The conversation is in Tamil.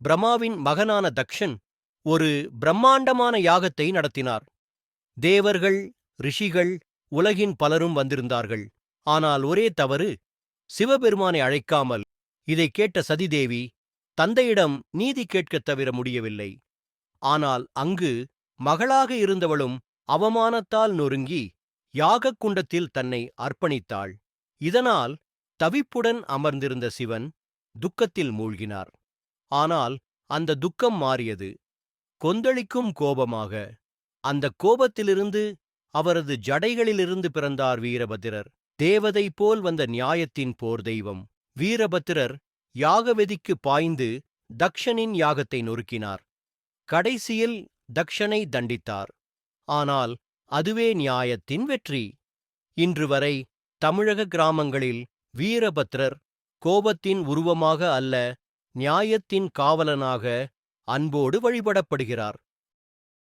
பிரம்மாவின் மகனான தக்ஷன் ஒரு பிரம்மாண்டமான யாகத்தை நடத்தினார். தேவர்கள், ரிஷிகள், உலகின் பலரும் வந்திருந்தார்கள். ஆனால் ஒரே தவறு, சிவபெருமானை அழைக்காமல். இதைக் கேட்ட சதிதேவி தந்தையிடம் நீதி கேட்கத் தவிர முடியவில்லை. ஆனால் அங்கு மகளாக இருந்தவளும் அவமானத்தால் நொறுங்கி யாகக் குண்டத்தில் தன்னை அர்ப்பணித்தாள். இதனால் தவிப்புடன் அமர்ந்திருந்த சிவன் துக்கத்தில் மூழ்கினார். ஆனால் அந்த துக்கம் மாறியது கொந்தளிக்கும் கோபமாக. அந்த கோபத்திலிருந்து அவரது ஜடைகளிலிருந்து பிறந்தார் வீரபத்திரர். தேவதை போல் வந்த நியாயத்தின் போர் தெய்வம். வீரபத்திரர் யாகவெதிக்கு பாய்ந்து தக்ஷனின் யாகத்தை நொறுக்கினார். கடைசியில் தக்ஷனை தண்டித்தார். ஆனால் அதுவே நியாயத்தின் வெற்றி. இன்று வரை தமிழக கிராமங்களில் வீரபத்திரர் கோபத்தின் உருவமாக அல்ல, நியாயத்தின் காவலனாக அன்போடு வழிபடப்படுகிறார்.